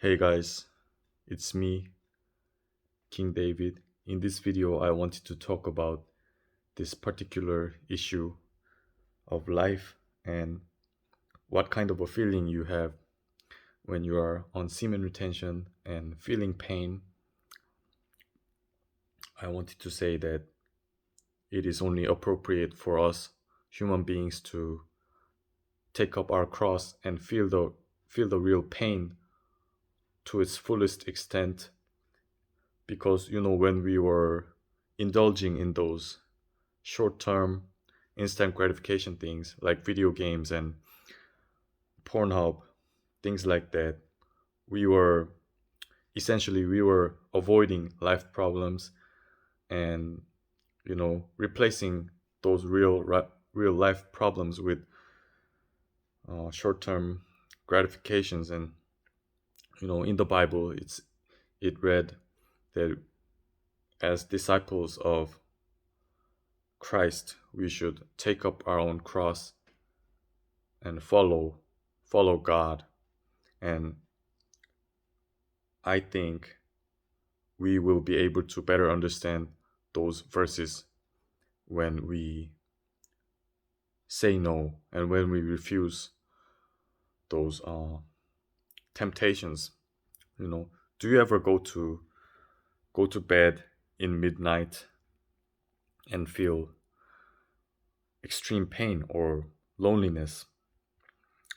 Hey guys, it's me, King David. In this video, I wanted to talk about this particular issue of life and what kind of a feeling you have when you are on semen retention and feeling pain. I wanted to say that it is only appropriate for us human beings to take up our cross and feel the real pain to its fullest extent, because when we were indulging in those short-term instant gratification things like video games and Pornhub, things like that, we were we were avoiding life problems and replacing those real life problems with short-term gratifications. And in the Bible, it read that as disciples of Christ, we should take up our own cross and follow God. And I think we will be able to better understand those verses when we say no and when we refuse those temptations. Do you ever go to bed in midnight and feel extreme pain or loneliness,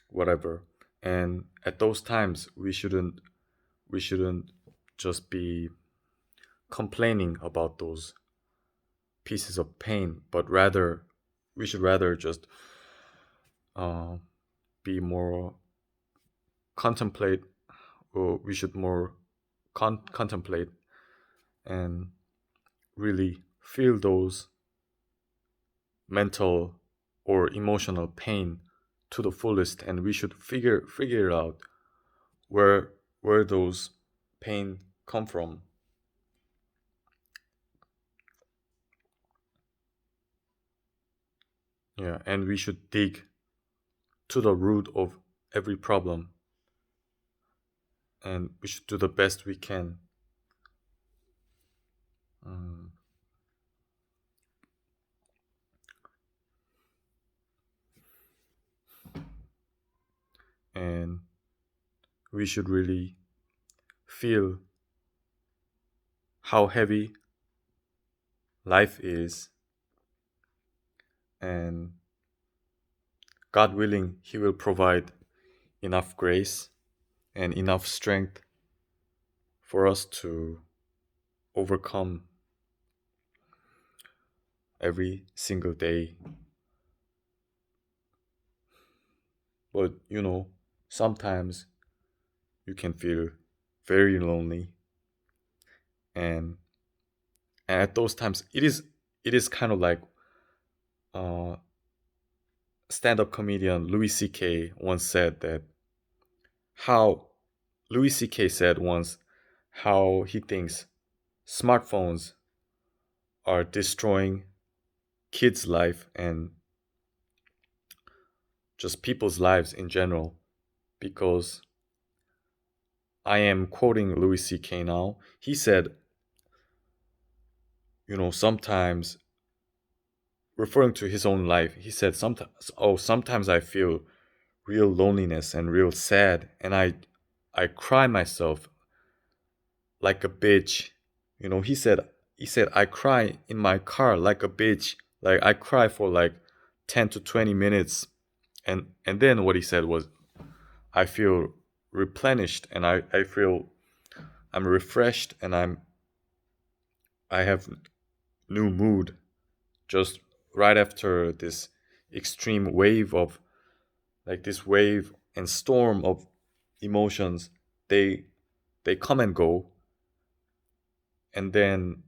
whatever? And at those times, we shouldn't just be complaining about those pieces of pain, but rather we should rather just uh, be more contemplate, or we should more contemplate and really feel those mental or emotional pain to the fullest, and we should figure out where those pain come from. Yeah, and we should dig to the root of every problem, and we should do the best we can. um, and we should really feel how heavy life is, and God willing, He will provide enough grace and enough strength for us to overcome every single day. But sometimes you can feel very lonely, and at those times, it is kind of like uh, stand-up comedian Louis C.K. once said that how Louis C.K. said once how he thinks smartphones are destroying kids' life and just people's lives in general. Because I am quoting Louis C.K. now. He said, sometimes, referring to his own life, he said, sometimes I feel real loneliness and real sad, and I cry myself like a bitch. He said I cry in my car like a bitch. Like I cry for like 10 to 20 minutes, and then what he said was, I feel replenished, and I feel I'm refreshed, and I have new mood just right after this extreme wave of, like, this wave and storm of emotions. They come and go, and then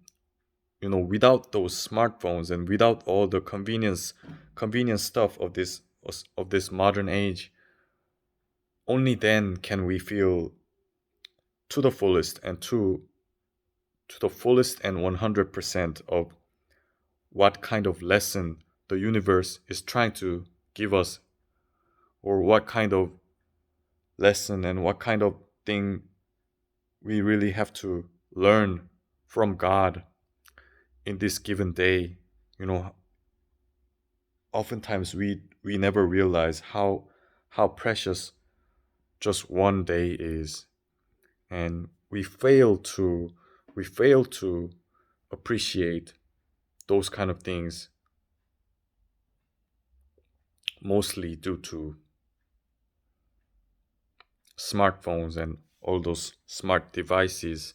without those smartphones and without all the convenience stuff of this modern age, only then can we feel to the fullest and to the fullest and 100% of what kind of lesson the universe is trying to give us, or what kind of lesson and what kind of thing we really have to learn from God in this given day. You know, oftentimes we never realize how precious just one day is, and we fail to appreciate those kind of things, mostly due to smartphones and all those smart devices,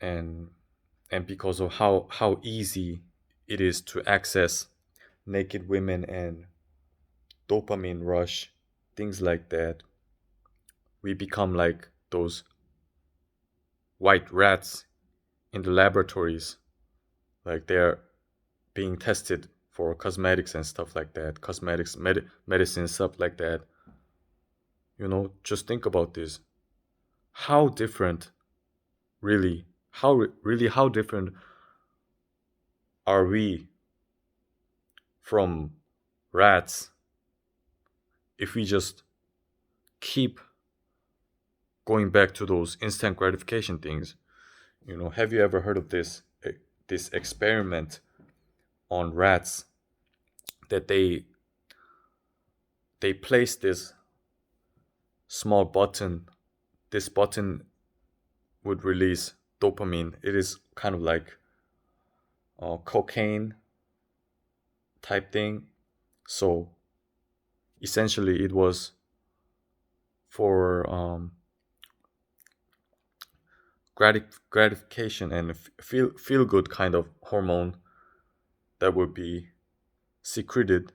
and because of how easy it is to access naked women and dopamine rush, things like that. We become like those white rats in the laboratories, like they're being tested for cosmetics and stuff like that, cosmetics, medicine, stuff like that. Just think about this. How different, really, how different are we from rats if we just keep going back to those instant gratification things? Have you ever heard of this experiment on rats, that they place this small button. This button would release dopamine. It is kind of like cocaine type thing. So essentially, it was for gratification and feel good kind of hormone that would be secreted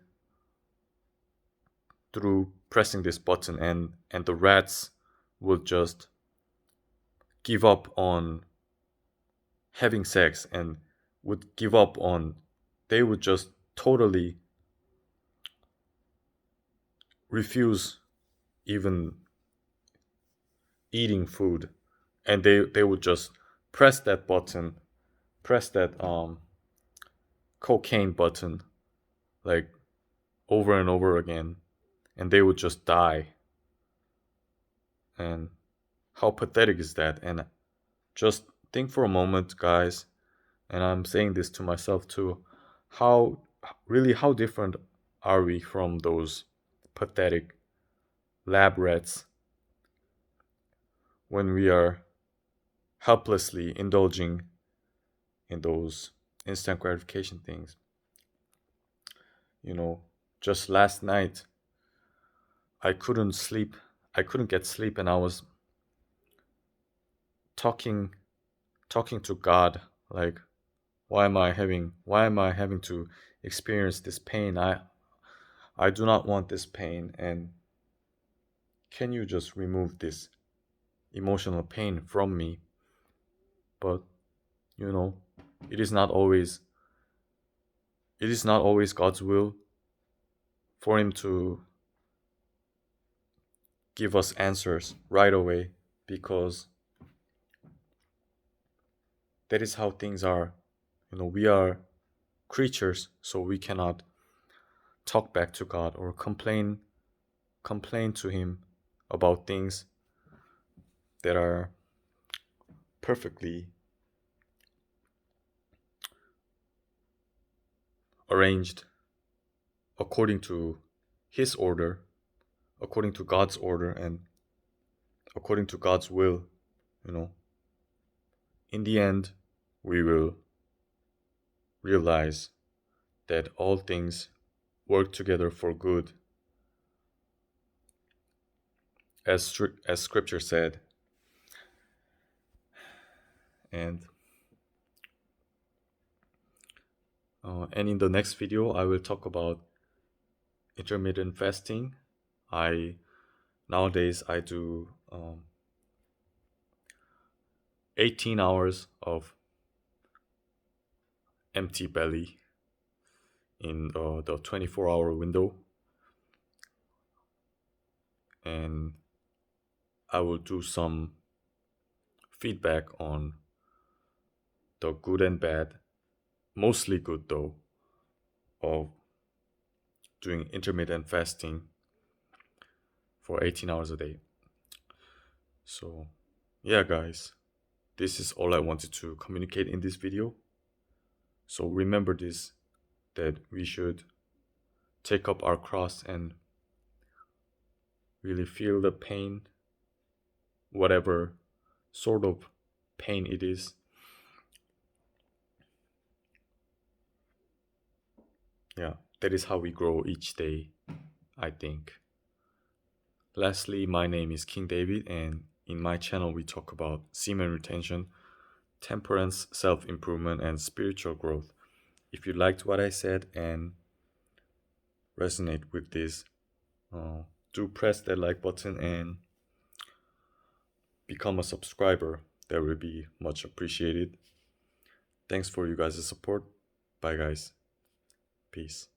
through pressing this button, and the rats would just give up on having sex, and would give up on they would just totally refuse even eating food, and they would just press that button, press that cocaine button, like over and over again, and they would just die. And how pathetic is that? And just think for a moment, guys, and I'm saying this to myself too. How different are we from those pathetic lab rats when we are helplessly indulging in those instant gratification things? You know, just last night, I couldn't sleep. I couldn't get sleep, and I was talking talking to God, like, why am I having to experience this pain? I do not want this pain, and can you just remove this emotional pain from me? But you know, it is not always it is not always God's will for him to give us answers right away, because that is how things are. We are creatures, so we cannot talk back to God or complain to him about things that are perfectly arranged according to his order, according to God's order, and according to God's will. you know in the end, we will realize that all things work together for good, as scripture said. And in the next video, I will talk about intermittent fasting. I Nowadays I do 18 hours of empty belly in the 24-hour window, and I will do some feedback on the good and bad, mostly good though, of doing intermittent fasting for 18 hours a day. So yeah, guys, this is all I wanted to communicate in this video. So remember this, that we should take up our cross and really feel the pain, whatever sort of pain it is. Yeah, that is how we grow each day, I think. Lastly, my name is King David, and in my channel, we talk about semen retention, temperance, self improvement, and spiritual growth. If you liked what I said and resonate with this, uh, do press that like button and become a subscriber. That would be much appreciated. Thanks for you guys' support. Bye, guys. Peace.